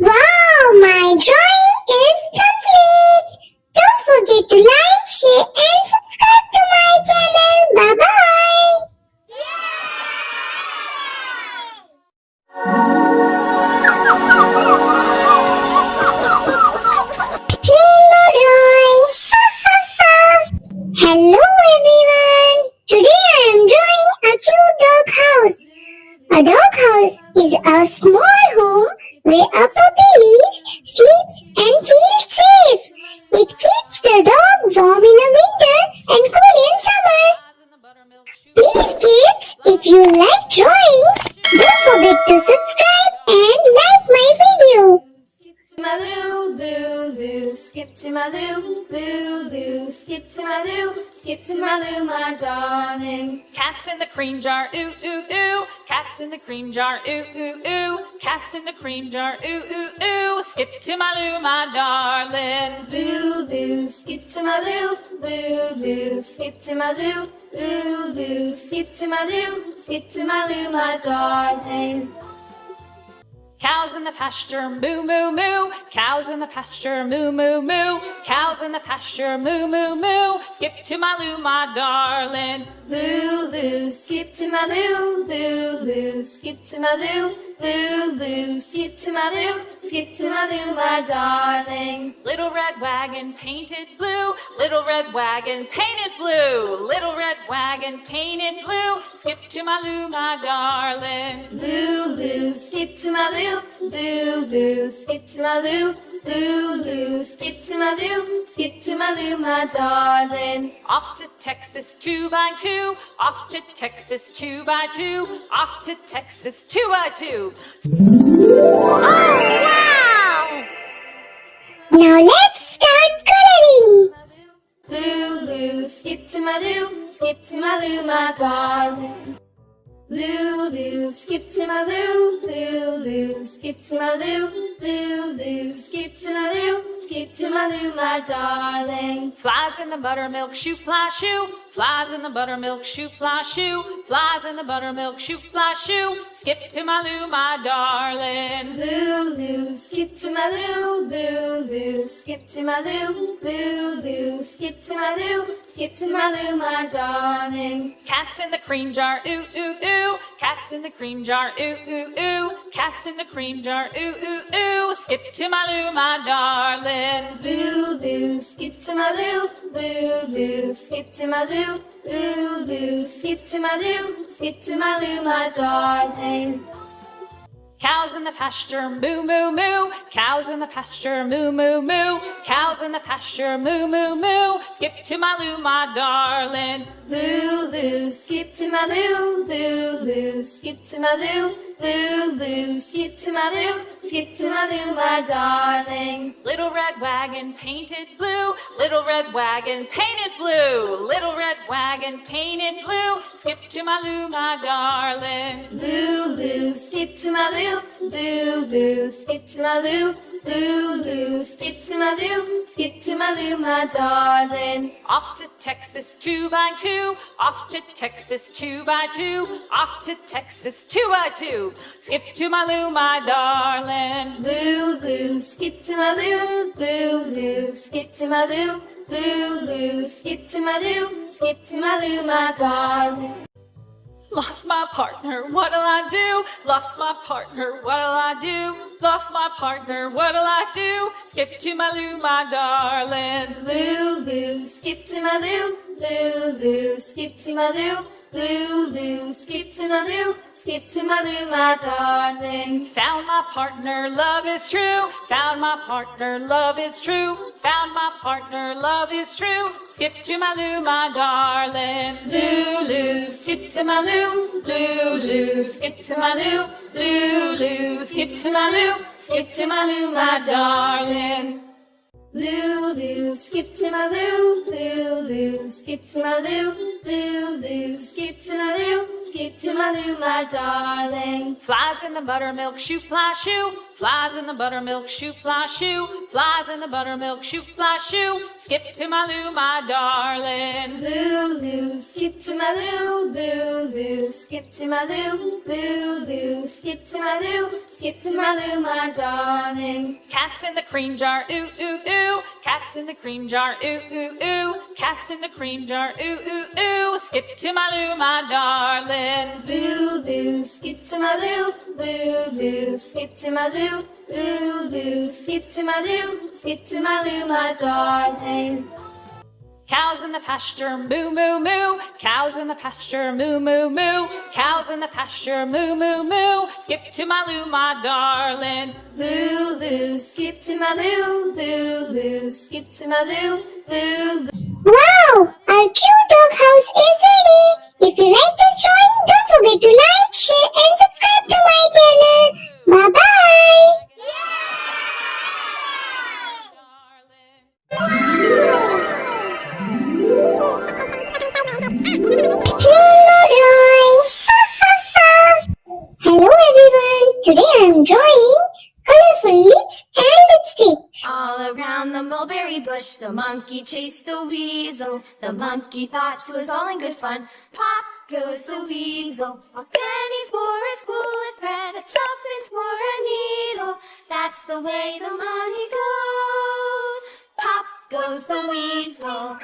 Wow, my drawing is complete. Don't forget to like, share and subscribe to my channel. Bye bye. Rainbow drawing. Hello everyone. Today I am drawing a cute dog house. A dog house is a small home where a puppy lives, sleeps and feels safe. It keeps the dog warm in the winter and cool in summer. Please kids, if you like drawings, don't forget to subscribe and like my video. My loo, loo, loo, skip to my loo, loo, loo, skip to my loo, skip to my loo, my darling. Cats in the cream jar, ooh, ooh, ooh. Cats in the cream jar, ooh, ooh, ooh. Cats in the cream jar, ooh, ooh, ooh. Skip to my loo, my darling. Loo, loo, skip to my loo, loo, loo, skip to my loo, loo, loo, skip to my loo, skip to my loo, my darling. Cows in the pasture, moo, moo, moo. Cows in the pasture, moo, moo, moo. Cows in the pasture, moo, moo, moo. Skip to my loo, my darling. Loo, loo, skip to my loo, loo, loo, skip to my loo, loo, loo, skip to my loo, skip to my loo, my darling. Little red wagon painted blue. Little red wagon painted blue. Little red wagon painted blue. Skip to my loo, my darling. Loo, loo, skip to my loo, loo, loo, skip to my loo, loo, loo, skip to my loo, skip to my loo, my darling. Off to Texas 2x2. Off to Texas 2x2. Off to Texas 2x2. Now let's start coloring. Loo, loo, skip to my loo, skip to my loo, my darling. Loo, loo, skip to my loo, loo, loo, skip to my loo, loo, loo, skip to my loo, skip to my loo, my darling. Flies in the buttermilk shoe, fly shoe. Flies in the buttermilk shoe, fly shoe. Flies in the buttermilk shoe, fly shoe. Skip to my loo, my darling. Loo, loo, skip to my loo, loo, loo, skip to my loo, loo, loo, skip to my loo, skip to my loo, my darling. Cats in the cream jar, ooh, ooh, ooh. Cats in the cream jar, ooh, ooh, ooh. Cats in the cream jar, ooh, ooh, ooh. Skip to my loo, my darling. Loo, loo, skip to my loo, loo, loo, skip to my loo, loo, loo, skip to my loo, skip to my loo, my darling. Cows in the pasture, moo, moo, moo. Cows in the pasture, moo, moo, moo. Cows in the pasture, moo, moo, moo. Skip to my loo, my darling. Loo, loo, skip to my loo, loo, loo, skip to my loo, loo, loo, skip to my loo, skip to my loo, my darling. Little red wagon painted blue. Little red wagon painted blue. Little red wagon painted blue. Skip to my loo, my darling. Loo, loo, skip to my loo, loo, loo, skip to my loo, loo, loo, skip to my loo, skip to my loo, my darling. Off to Texas 2x2. Off to Texas 2x2. Off to Texas 2x2. Skip to my loo, my darling. Loo, loo, skip to my loo, loo, loo, skip to my loo, loo, loo, skip to my loo, skip to my loo, my darling. Lost my partner, what'll I do? Lost my partner, what'll I do? Lost my partner, what'll I do? Skip to my loo, my darling. Loo, loo, skip to my loo, loo, loo, skip to my loo, loo, loo, skip to my loo, skip to my Lou, my darling. Found my partner, love is true. Found my partner, love is true. Found my partner, love is true. Skip to my Lou, my darling. Lou, Lou, skip to my Lou. Lou, Lou, skip to my Lou. Lou, Lou, skip to my Lou. Skip to my Lou, my darling. Lou, Lou, skip to my Lou. Lou, Lou, skip to my Lou. Lou, Lou, skip to my Lou. Skip to my Lou, my darling. Flies in the buttermilk shoe, fly shoe. Flies in the buttermilk shoe, fly shoe. Flies in the buttermilk shoe, fly shoe. Skip to my Lou, my darling. Lou, Lou, skip to my Lou. Lou, Lou, skip to my Lou. Lou, Lou, skip to my Lou. Skip to my Lou, my darling. Cats in the cream jar, ooh, ooh, ooh. Cats in the cream jar, ooh, ooh, ooh. Cats in the cream jar, ooh, ooh, ooh. Skip to my Lou, my darling. Lou, Lou, skip to my Lou. Lou, Lou, skip to my Lou. Lou, Lou, skip to my Lou. Skip to my Lou, my darling. Cows in the pasture, moo, moo, moo. Cows in the pasture, moo, moo, moo. Cows in the pasture, moo, moo, moo. Skip to my Lou, my darling. Lou, Lou, skip to my Lou. Lou, Lou, skip to my Lou. Lou, Lou. Wow! Our cute dog house is ready! If you like this drawing, don't forget to like, share and subscribe to my channel. Bye-bye! Hello everyone! Today I am drawing colorful lips and lipstick. All around the mulberry bush, the monkey chased the weasel. The monkey thought it was all in good fun. Pop goes the weasel. A penny for a spool of thread, a tuppence for a needle. That's the way the money goes. Pop goes the weasel.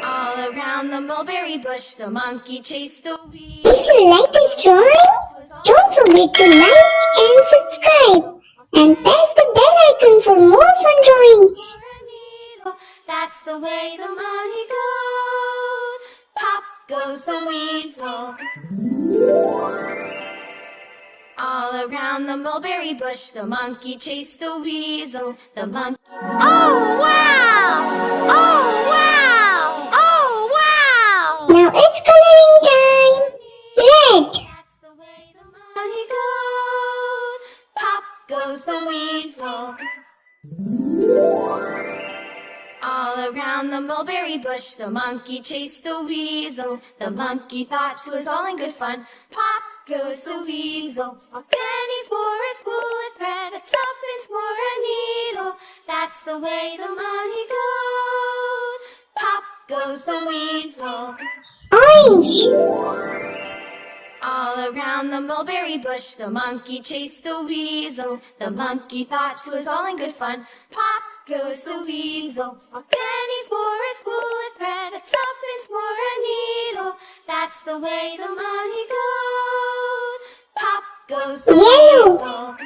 All around the mulberry bush, the monkey chased the weasel. If you like this drawing, don't forget to like and subscribe. And press the bell icon for more fun drawings. That's the way the money goes. Pop goes the weasel. All around the mulberry bush, the monkey chased the weasel. The monkey. Oh wow! Oh wow! Oh wow! Now it's coloring time. Red. That's the way the money goes. Pop goes the weasel. All around the mulberry bush, the monkey chased the weasel. The monkey thought it was all in good fun. Pop goes the weasel. A penny for a spool of thread, a tuppence for a needle. That's the way the money goes. Pop goes the weasel. Orange. All around the mulberry bush, the monkey chased the weasel. The monkey thought it was all in good fun. Pop goes the weasel. A penny for a spool of thread, a tuppence for a needle. That's the way the money goes. Pop goes the Yellow. weasel.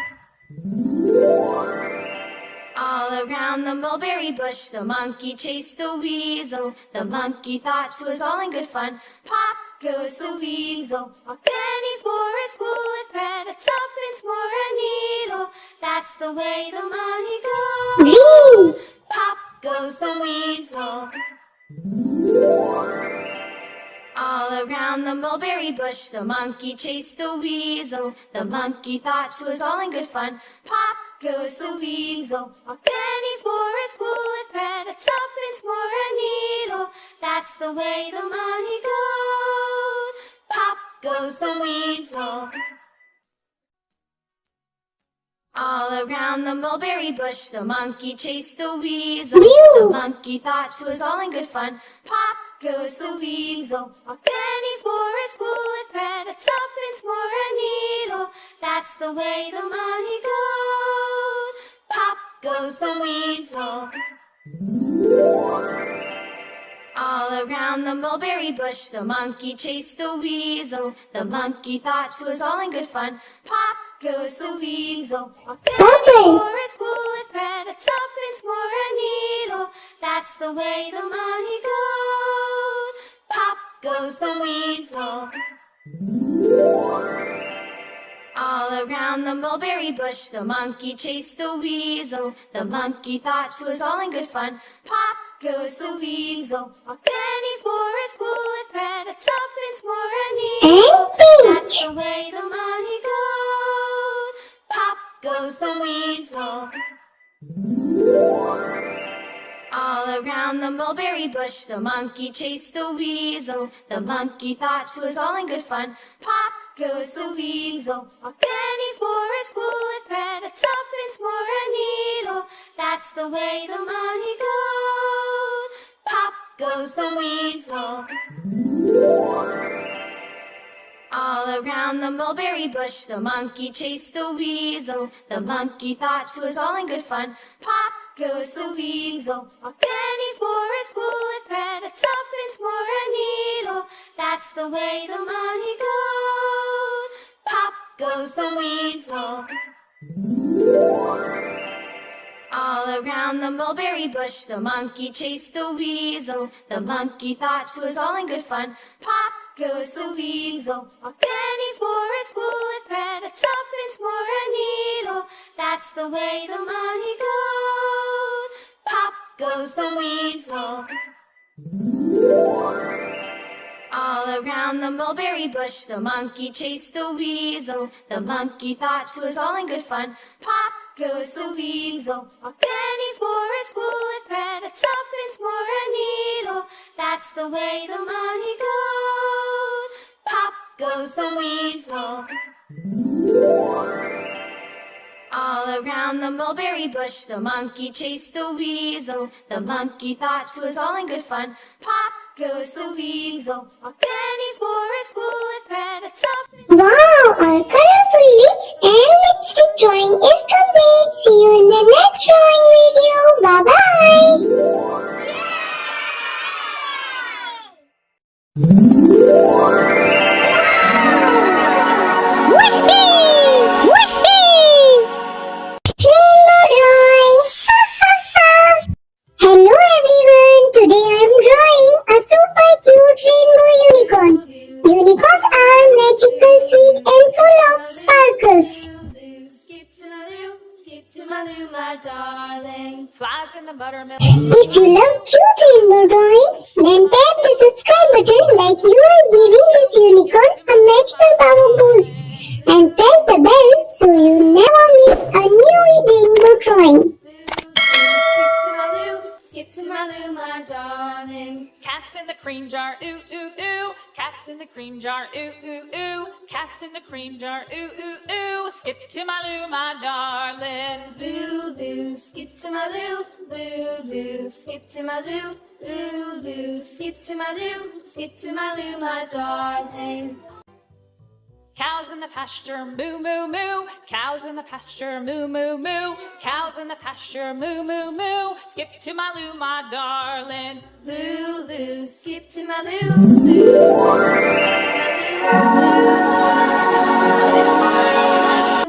All around the mulberry bush, the monkey chased the weasel. The monkey thought it was all in good fun. Pop goes the weasel. A penny for a spool of thread, a tuppence for a needle. That's the way the money goes. Green. Pop goes the weasel. All around the mulberry bush, the monkey chased the weasel. The monkey thought it was all in good fun. Pop goes the weasel. A penny for a spool of thread, a tuppence for a needle. That's the way the money goes. Pop goes the weasel. All around the mulberry bush, the monkey chased the weasel. Blue. The monkey thought it was all in good fun. Pop goes the weasel. A penny for a spool of thread, a tuppence for a needle. That's the way the money goes. Pop goes the weasel. All around the mulberry bush, the monkey chased the weasel. The monkey thought it was all in good fun. Pop goes the weasel. A penny Purple. for a spool of thread, a tuppence for a needle. That's the way the money goes. Pop goes the weasel. around the mulberry bush, the monkey chased the weasel. The monkey thought 'twas all in good fun. Pop goes the weasel. A penny for a spool of thread, a tuppence for a needle. That's the way the money goes. Pop goes the weasel. All around the mulberry bush, the monkey chased the weasel. The monkey thought 'twas all in good fun. Pop goes the weasel. A penny for a spool of thread, a tuppence for a needle. That's the way the money goes. Pop goes the weasel. All around the mulberry bush, the monkey chased the weasel. The monkey thought 'twas all in good fun. Pop goes the weasel. A penny for a spool of thread, a tuppence for a needle. That's the way the money goes. Pop goes the weasel. All around the mulberry bush, the monkey chased the weasel. The monkey thought 'twas all in good fun. Pop goes the weasel. A penny for a spool of thread, a tuppence for a needle. That's the way the money goes. Pop goes the weasel. All around the mulberry bush, the monkey chased the weasel. The monkey thought 'twas all in good fun. Pop goes the weasel. A penny for a spool of thread, a tuppence for a needle. That's the way the money goes. Pop goes the weasel. All around the mulberry bush, the monkey chased the weasel. The monkey thought 'twas all in good fun. Pop goes the weasel. A penny for a spool of thread, a tuppence. Wow, our colorful lips and lipstick drawing is complete. See you in the next drawing video. Bye-bye. Hello everyone, today I am drawing a super cute rainbow unicorn. Unicorns are magical, sweet and full of sparkles. Skip to my loo, my darling. Flies in the buttermilk. If you love cute rainbow drawings, then tap the subscribe button like you are giving this unicorn a magical power boost. And press the bell so you never miss a new rainbow drawing. Skip to my loo, my darling. Cats in the cream jar, ooh, ooh, ooh. Cats in the cream jar, ooh, ooh, ooh. Cats in the cream jar, ooh, ooh, ooh. Skip to my loo, my darling. Loo, loo, skip to my loo. Loo, loo, skip to my loo. Loo, loo, skip to my loo. Skip to my loo, my darling. Cows in the pasture, moo, moo, moo. Cows in the pasture, moo, moo, moo. Cows in the pasture, moo, moo, moo. Skip to my loo, my darling. Loo, loo, skip to my loo. Loo,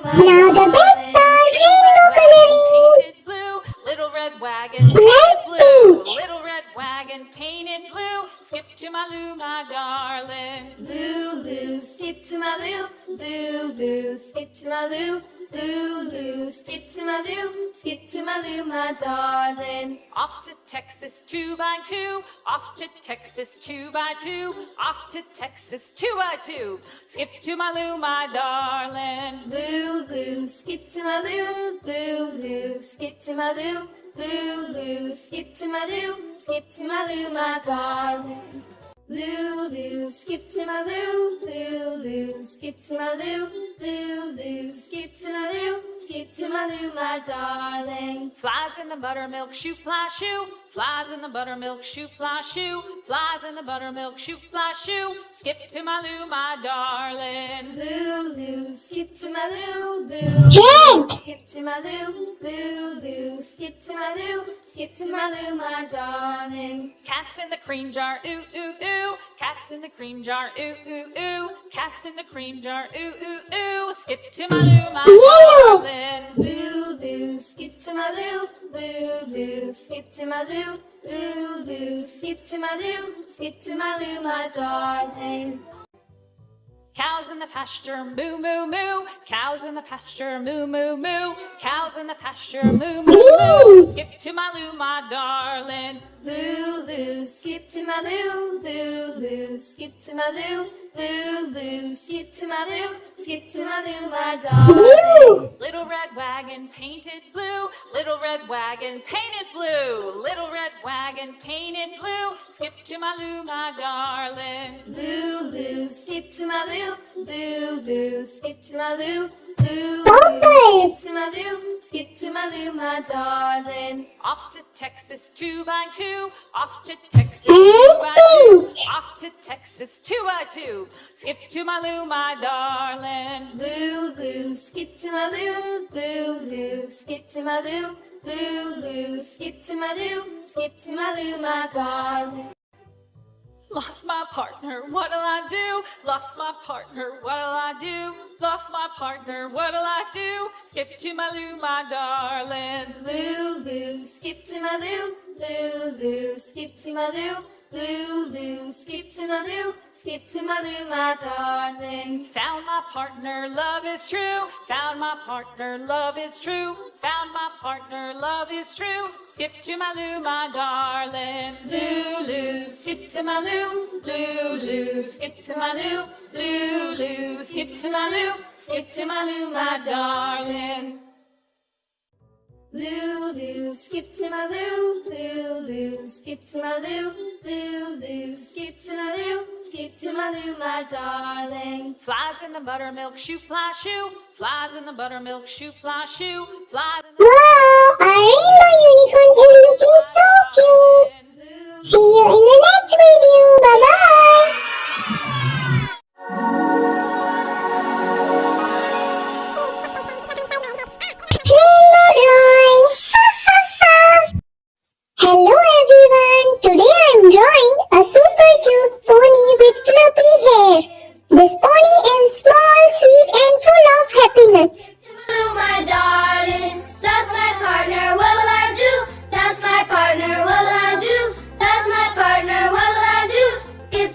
Now the best part, rainbow coloring. Painted blue, little red wagon. Black Painted blue, pink. little red wagon. Painted blue. Skip to my loo, my darling. loo, loo, skip to my loo. Loo, loo, skip to my loo. Loo, loo, skip to my loo. Skip to my loo, my darling. Off to Texas 2x2. Off to Texas 2x2. Off to Texas 2x2. Skip to my loo, my darling. Loo, loo, skip to my loo. Loo, loo, skip to my loo. Loo, loo, skip to my loo. Skip to my loo, my darling. Loo, loo, skip to my loo. Loo, loo, skip to my loo. Loo, loo, skip to my loo. Skip to my loo, my darling. Flies in the buttermilk, shoo, fly, shoo. Flies in the buttermilk, shoo, fly, shoo. Flies in the buttermilk, shoo, fly, shoo. Skip to my loo, my darling. Loo, loo, skip to my loo. Loo, skip to my loo. Loo, loo, skip to my loo. Skip to my loo, my darling. Cats in the cream jar, ooh, ooh, ooh. Cats in the cream jar, ooh, ooh, ooh. Cats in the cream jar, ooh, ooh, ooh. Skip to my loo, my Yellow. darling. Loo, loo, skip to my loo. Loo, loo, skip to my loo. Loo, loo, skip to my loo. Skip to my loo, my darling. Cows in the pasture, moo, moo, moo. Cows in the pasture, moo, moo, moo. Cows in the pasture, moo, moo, moo. Skip to my loo, my darling. Loo, loo, skip to my loo, loo, loo, skip to my loo, loo, loo, skip to my loo, skip to my loo, my darling. Little red wagon painted blue, little red wagon painted blue, little red wagon painted blue. Skip to my loo, my darling. Loo, loo, skip to my loo, loo, loo, skip to my loo, loo, loo, skip to my loo, skip to my loo, my darling. Off to Texas 2x2, off to Texas 2x2, off to Texas 2x2. Skip to my loo, my darling. Loo, loo, skip to my loo, loo, loo, skip to my loo, loo, loo, skip to my loo, skip to my loo, my darling. Lost my partner, what'll I do? Lost my partner, what'll I do? Lost my partner, what'll I do? Skip to my loo, my darling. Loo, loo, skip to my loo, loo, loo, skip to my loo, loo, loo, skip to my loo, skip to my loo, my darling. Found my partner, love is true. Found my partner, love is true. Found my partner, love is true. Skip to my loo, my darling. Loo, loo, skip to my loo, loo, loo, skip to my loo, loo, loo, skip to my loo, skip to my loo, my darling. Loo, loo, skip to my loo, loo, loo, skip to my loo, loo, loo, skip to my loo, skip to my loo, my darling. Flies in the buttermilk shoe, fly shoe. Flies in the buttermilk shoe, fly shoe. Flies in the Wow, our rainbow unicorn is looking so cute. See you in the next video. Bye-bye. Hello everyone, today I am drawing a super cute pony with fluffy hair. This pony is small, sweet and full of happiness. Loo, my darling, that's my partner, what will I do? That's my partner, what will I do? That's my partner, what will I do? Skip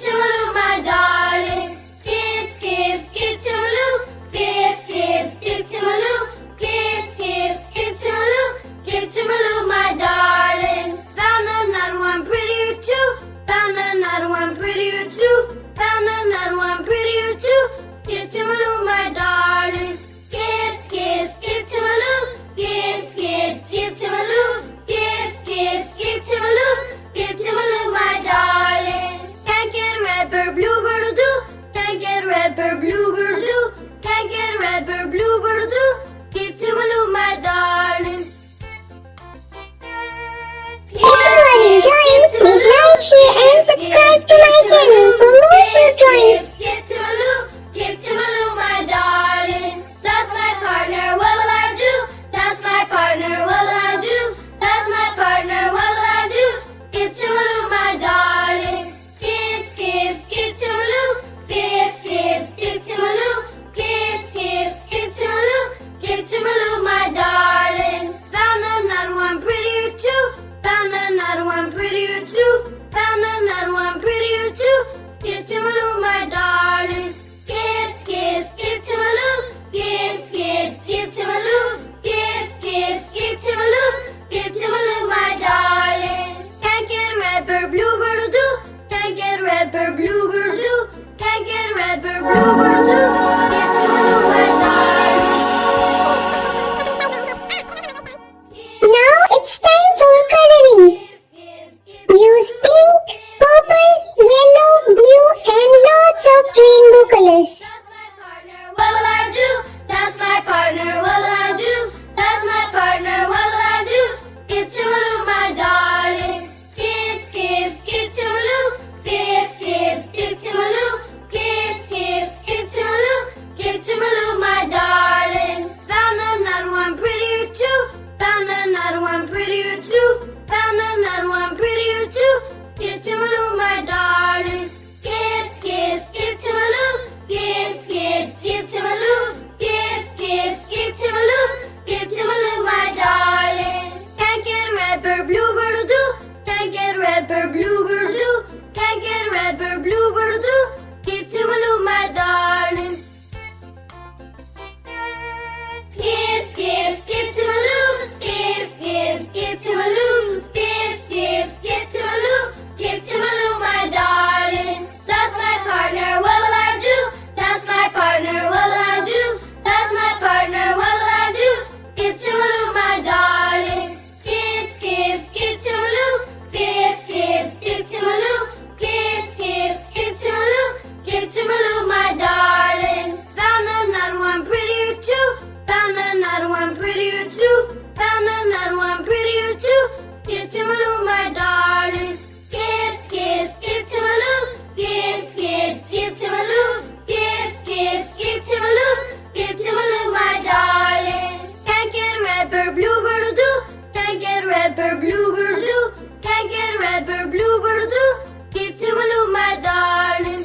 red bird, bluebird do. Can't get a red bird, bluebird do. Can't get a red bird, bluebird do. Skip to Maloo, my darling.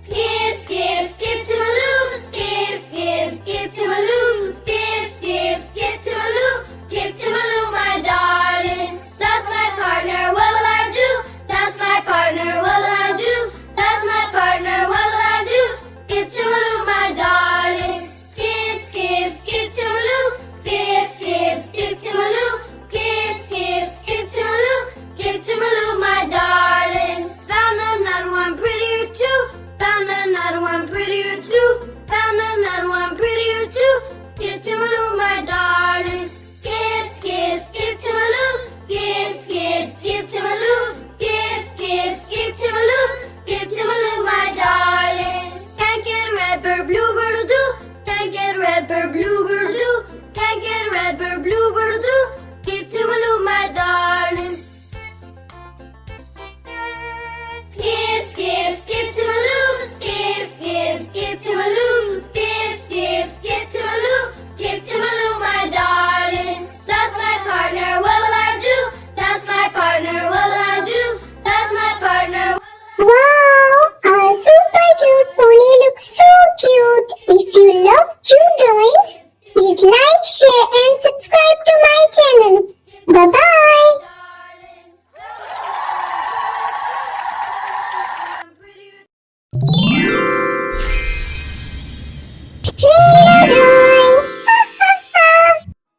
Skip, skip, skip to Maloo. Skip, skip, skip to Maloo. Skip, skip, skip to Maloo. Skip to Maloo, my darling. That's my partner, what will I do? That's my partner, what will I do? That's my partner, what will I do? Skip to Maloo, my darling. Skip, skip, skip to Maloo. Skip, skip, skip to Maloo. Skip, skip, skip to Maloo. Skip to Maloo, my darling. Found another one prettier too. Found another one prettier too. Found another one prettier too. Skip to Maloo, my darling. Skip, skip, skip to Maloo. Skip, skip, skip to Maloo. Skip, skip, skip to Maloo. Skip to Maloo, my darling. Can't get a red bird, bluebird do. Can't get a red bird, bluebird do. Can't get a red bird, bluebird do. Skip to Maloo, my darling. Skip, skip, skip to Maloo. Skip, skip, skip to Maloo. Skip, skip, skip to Maloo. Skip to Maloo, my darling. That's my partner, what will I do? That's my partner, what will I do? That's my partner. Wow, our super cute pony looks so cute. If you love cute drawings, please like, share and subscribe to my channel. Bye-bye.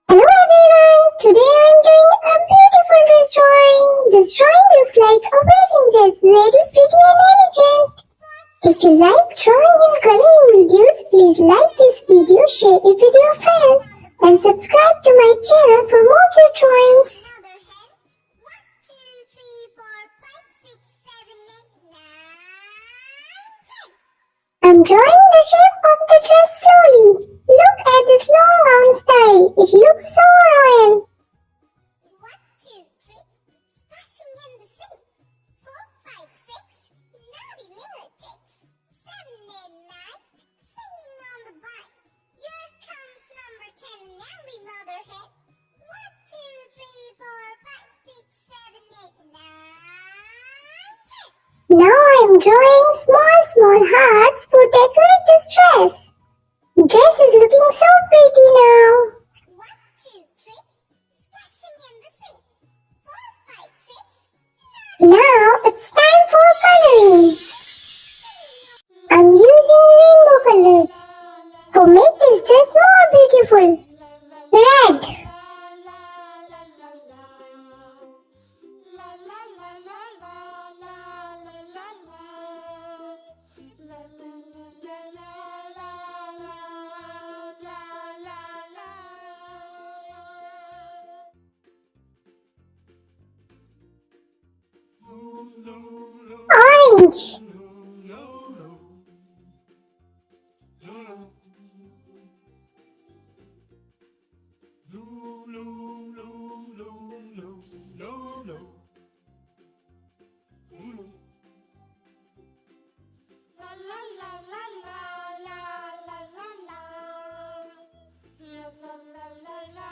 Hello everyone, today I am doing a beautiful dress drawing. This drawing looks like a wedding dress, very pretty and elegant. If you like drawing and coloring videos, please like this video, share it with your friends and subscribe to my channel for more cute drawings. I'm drawing the shape of the dress slowly. Look at this long gown style. It looks so royal. 1, 2, 3, splashing in the sea. 4, 5, 6, naughty little chicks. 7, 8, 9, swinging on the vine. Here comes number 10, angry motherhead. 1, 2, 3, 4, 5, 6, 7, 8, 9, 10. Now I'm drawing small hearts to decorate this dress. Dress is looking so pretty now. 1, 2, 3, splashing in the sea. 4, 5, 6, Now it's time for coloring. I'm using rainbow colors to make this dress more beautiful. Red, orange,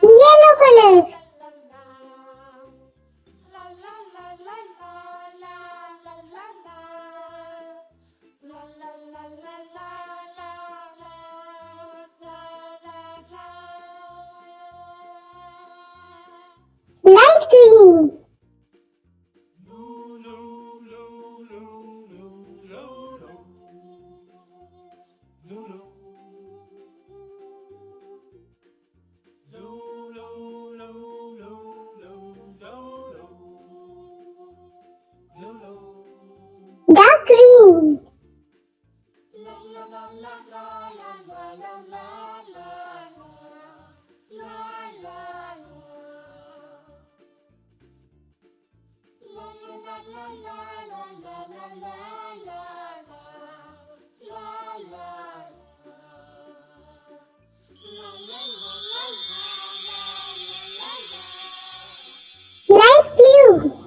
yellow color, light green, dark green, light blue,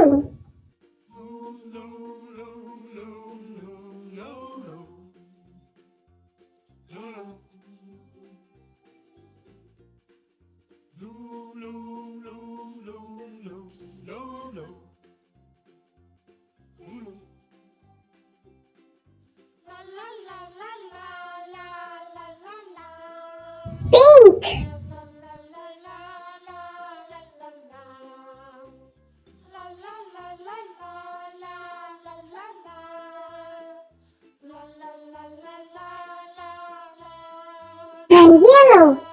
blue. Pink. And yellow.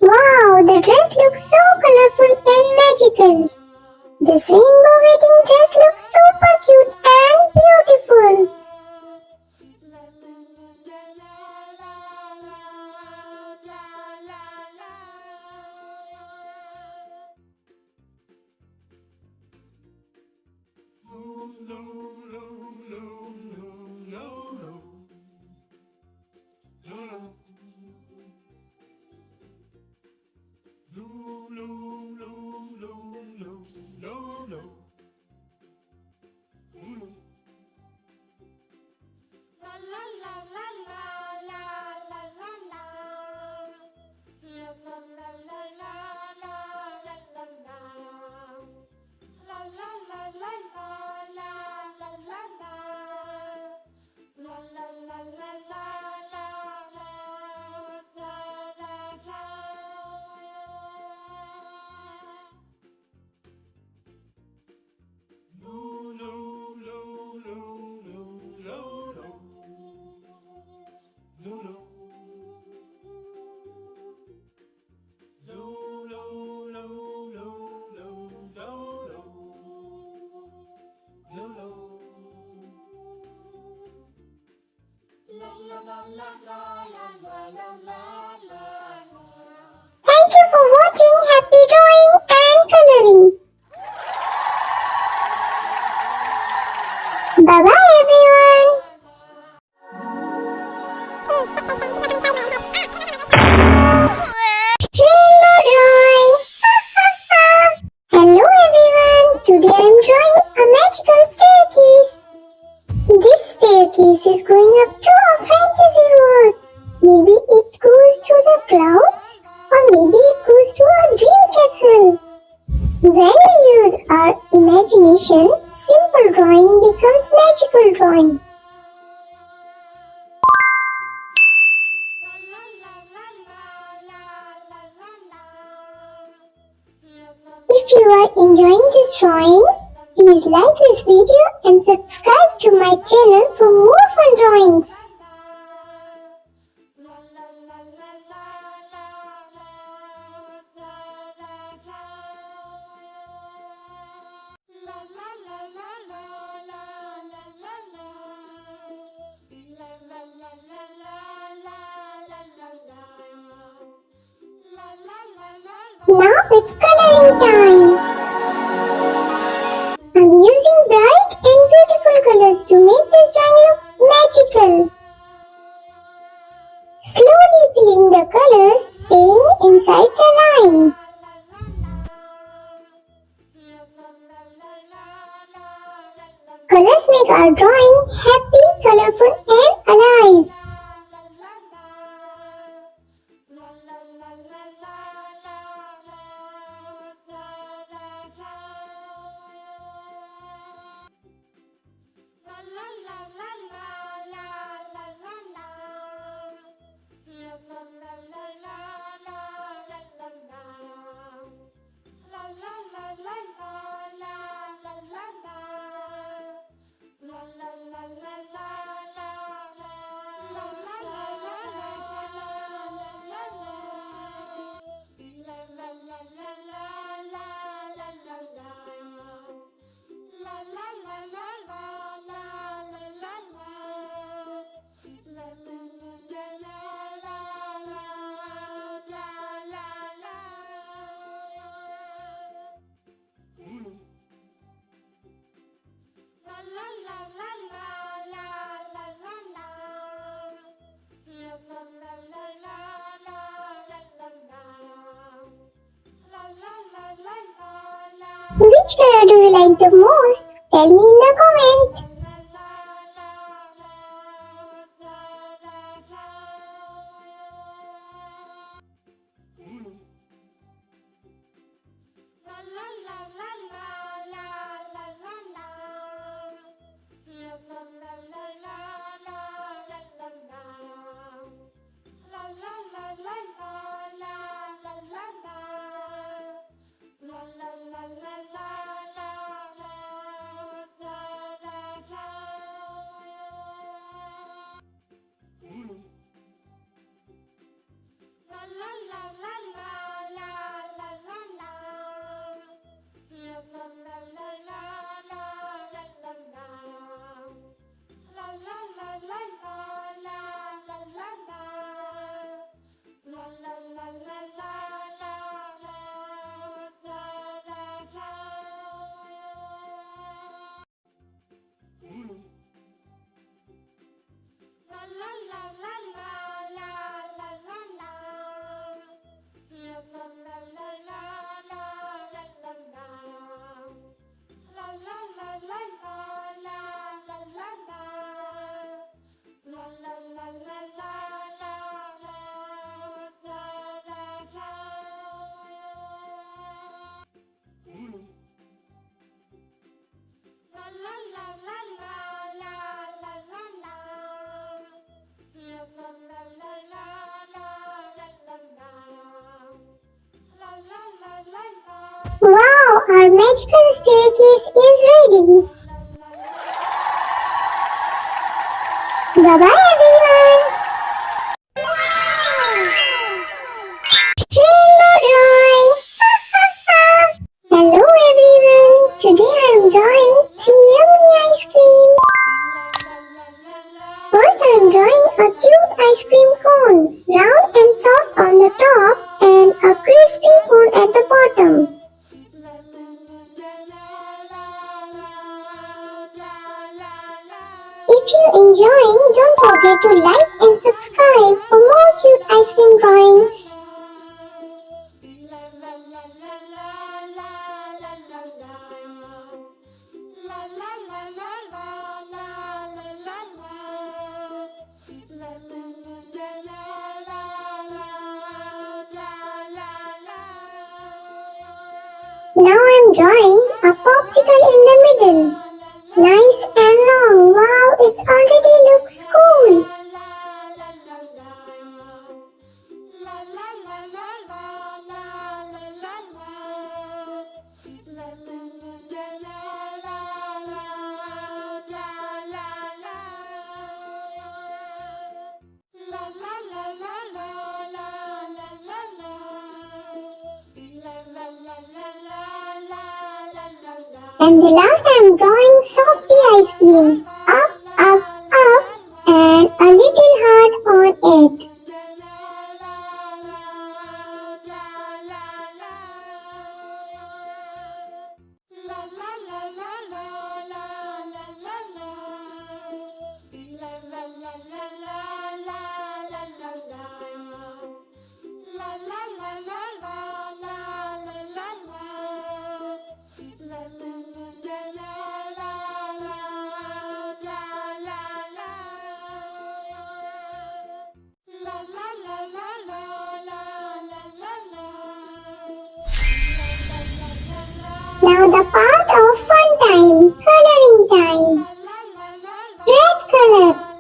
Wow, the dress looks so colorful and magical. This rainbow wedding dress looks super cute and beautiful. Thank you for watching Happy Drawing and Coloring. Bye bye everyone. Rainbow drawing. Hello everyone. Today I am drawing a magical staircase. This staircase is going up to a fantasy world. Maybe it goes to the clouds, or maybe it goes to a dream castle. When we use our imagination, simple drawing becomes magical drawing. If you are enjoying this drawing, please like this video and subscribe to my channel for more fun drawings. Now it's coloring time. I'm using bright and beautiful colors to make this drawing look magical. Slowly filling the colors, staying inside the line. Colors make our drawing happy, colorful and alive. Which color do you like the most? Tell me in the comment. Wow, our magical staircase is ready. Bye-bye everyone. Rainbow drawing. Hello everyone. Today I am drawing 3 yummy ice cream. First I am drawing a cute ice cream cone, round and soft on the top and a crispy cone at the bottom. If you're enjoying, don't forget to like and subscribe for more cute ice cream drawings. Now I'm drawing a popsicle in the middle. Nice and long. Wow, it already looks cool. And the last I am drawing softy ice cream. Up, up, up and a little heart on it. Now the part of fun time, coloring time. Red color.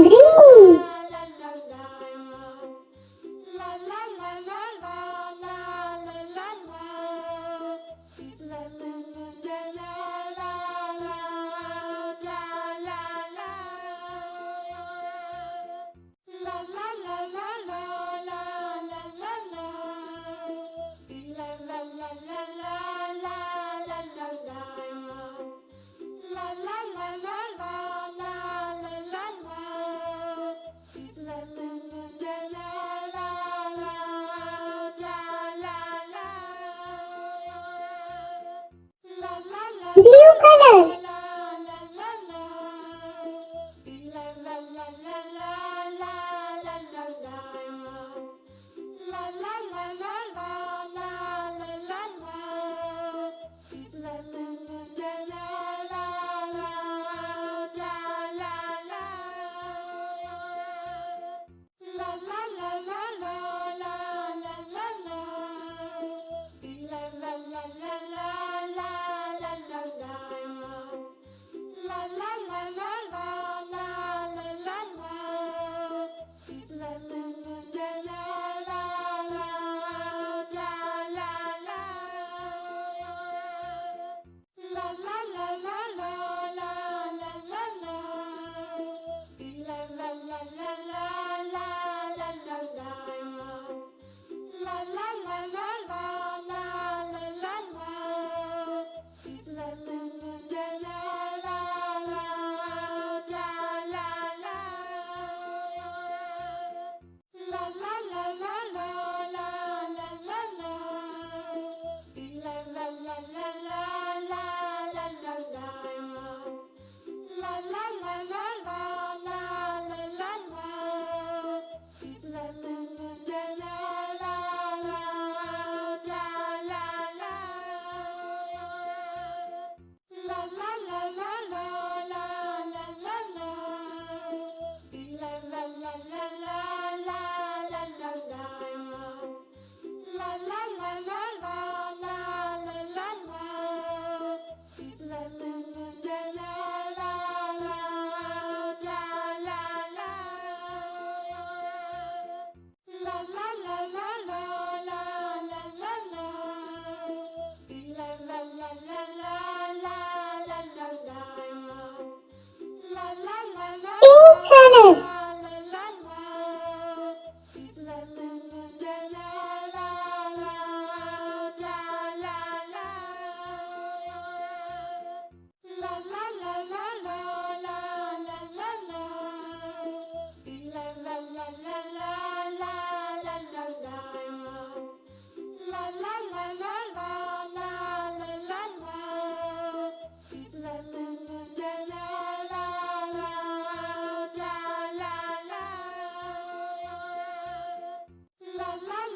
green. Blue color. Pink color.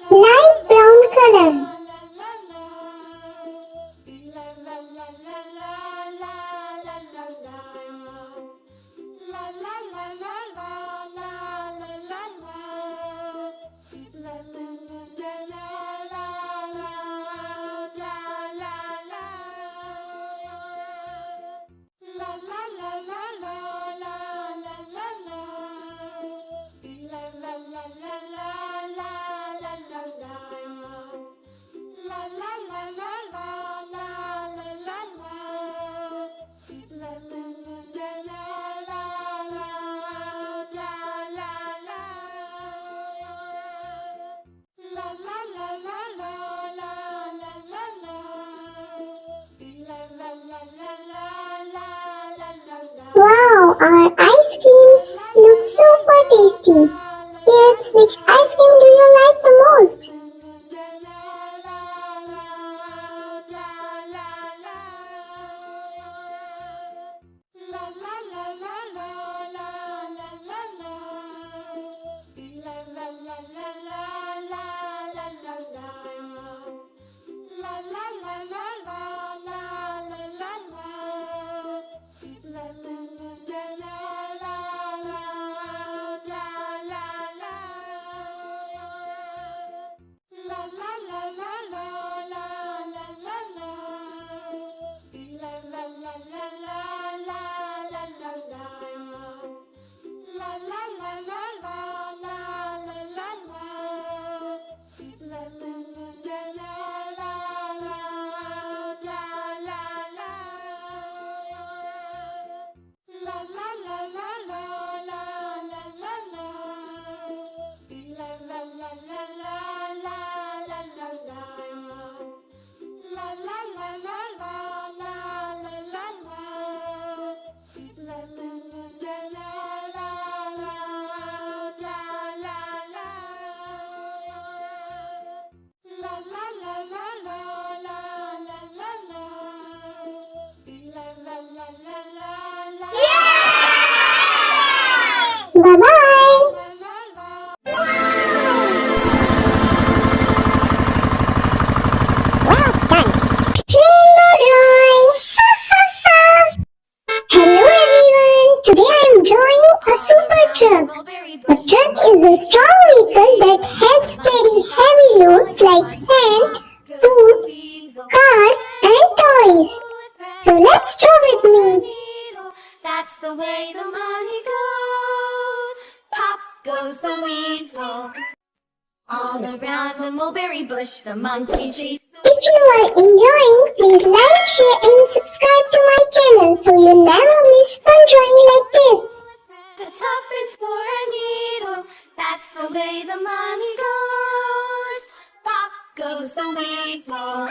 Light brown color. Wow, our ice creams look super tasty. Kids, which ice cream do you like the most? Bye-bye. Well done. Rainbow drawing. Hello everyone. Today I am drawing a super truck. A truck is a strong vehicle that helps carry heavy loads like sand, food, cars and toys. So let's draw with me. That's the way the money goes. Pop goes the weasel. All around the mulberry bush, the monkey chased the If you are enjoying, please like, share and subscribe to my channel so you never miss fun drawing like this. The tuppence for a needle. That's the way the money goes. Pop goes the weasel.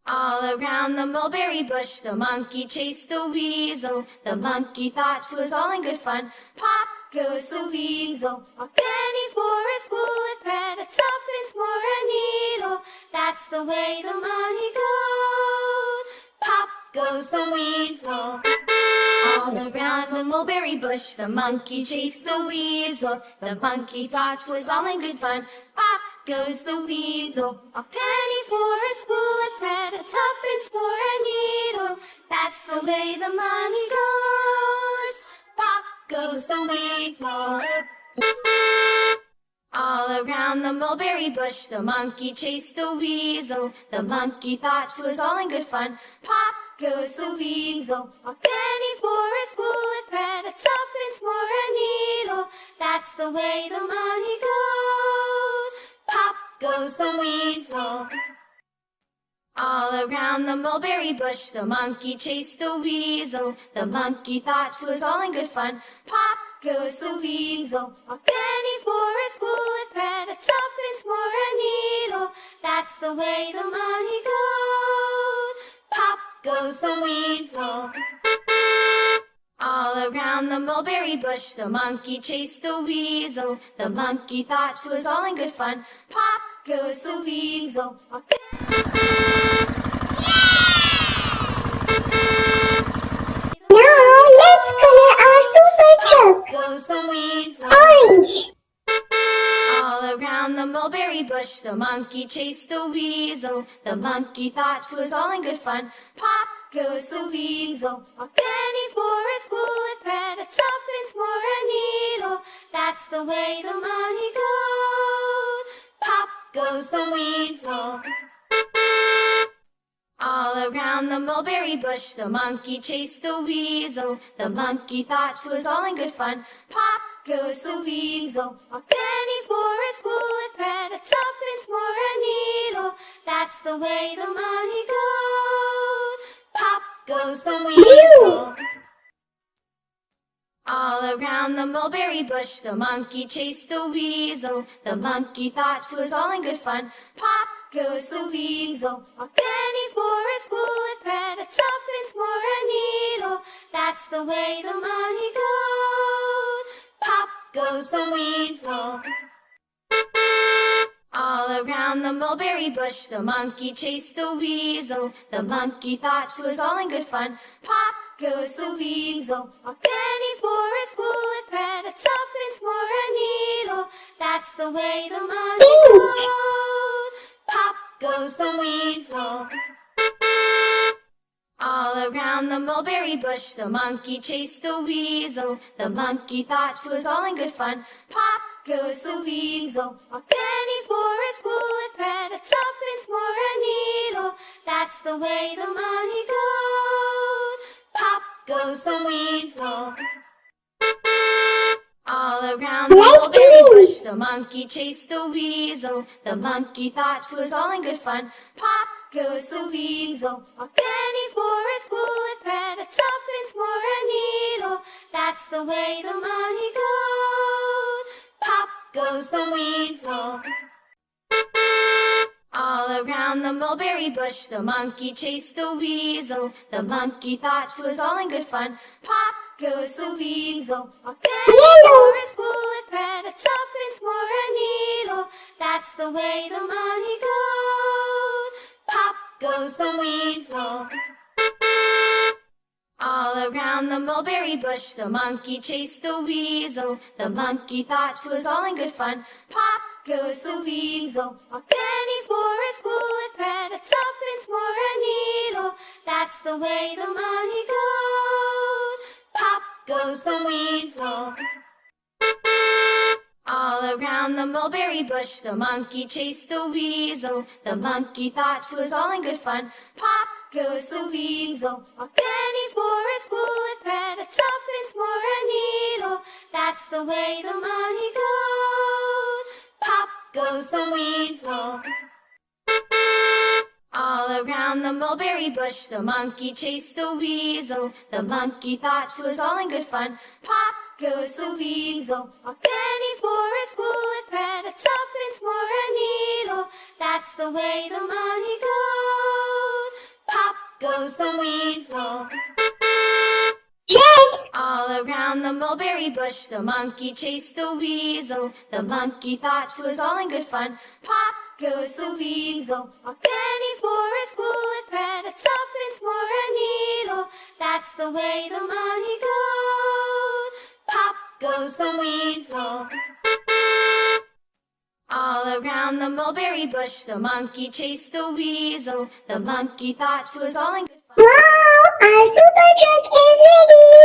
All around the mulberry bush, the monkey chased the weasel. The monkey thought it was all in good fun. Pop goes the weasel. A penny for a spool with bread, a tuppence for a needle. That's the way the money goes. Pop goes the weasel. All around the mulberry bush, the monkey chased the weasel. The monkey thought it was all in good fun. Pop goes the weasel. A penny for a spool of thread, a tuppence for a needle. That's the way the money goes. Pop goes the weasel. All around the mulberry bush, the monkey chased the weasel. The monkey thought it was all in good fun. Pop goes the weasel. A penny for a spool of thread, a tuppence for a needle. That's the way the money goes. Pop goes the weasel. All around the mulberry bush, the monkey chased the weasel. The monkey thought it was all in good fun. Pop goes the weasel. A penny for a spool of thread, a tuppence for a needle. That's the way the money goes. Pop goes the weasel. All around the mulberry bush, the monkey chased the weasel. The monkey thought it was all in good fun. Pop goes the weasel. Now let's color our super truck. Goes the weasel. Orange. All around the mulberry bush, the monkey chased the weasel. The monkey thought it was all in good fun. Pop goes the weasel. A penny for a spool of thread, a tuppence for a needle. That's the way the money goes. Pop goes the weasel. All around the mulberry bush, the monkey chased the weasel. The monkey thought it was all in good fun. Pop goes the weasel. A penny for a spool of thread, a tuppence for a needle. That's the way the money goes. Pop goes the weasel. All around the mulberry bush, the monkey chased the weasel. The monkey thought it was all in good fun. Pop goes the weasel. A penny for a spool of thread, a tuppence for a needle. That's the way the money goes. Pop goes the weasel. All around the mulberry bush, the monkey chased the weasel. The monkey thought it was all in good fun. Pop goes the weasel. A penny for a spool of thread, a tuppence for a needle. That's the way the money goes. Pop goes the weasel. All around the mulberry bush, the monkey chased the weasel. The monkey thought it was all in good fun. Pop goes the weasel. A penny for a spool of thread, a tuppence for a needle. That's the way the money goes. Pop goes the weasel. All around the mulberry bush, the monkey chased the weasel. The monkey thought it was all in good fun. Pop goes the weasel. A penny for a spool of thread, a tuppence for a needle. That's the way the money goes. Pop goes the weasel. All around the mulberry bush, the monkey chased the weasel. The monkey thought it was all in good fun. Pop goes the weasel. A penny for a spool of thread, a tuppence for a needle. That's the way the money goes. Pop goes the weasel. around the mulberry bush, the monkey chased the weasel. The monkey thought 'twas all in good fun. Pop goes the weasel. A penny for a spool of thread, a tuppence for a needle. That's the way the money goes. Pop goes the weasel. All around the mulberry bush, the monkey chased the weasel. The monkey thought 'twas all in good fun. Pop goes the weasel. A penny for a spool of thread, a tuppence for a needle. That's the way the money goes. Pop goes the weasel. All around the mulberry bush, the monkey chased the weasel. The monkey thought 'twas all in good fun. Pop goes the weasel. A penny for a spool of thread, a tuppence for a needle. That's the way the money goes. Pop goes the weasel. Red. All around the mulberry bush, the monkey chased the weasel. The monkey thought 'twas all in good fun. Pop goes the weasel. A penny for a spool of thread, a tuppence for a needle. That's the way the money goes. Pop goes the weasel. All around the mulberry bush, the monkey chased the weasel. The monkey thought 'twas all in good fun. Wow, our super truck is ready.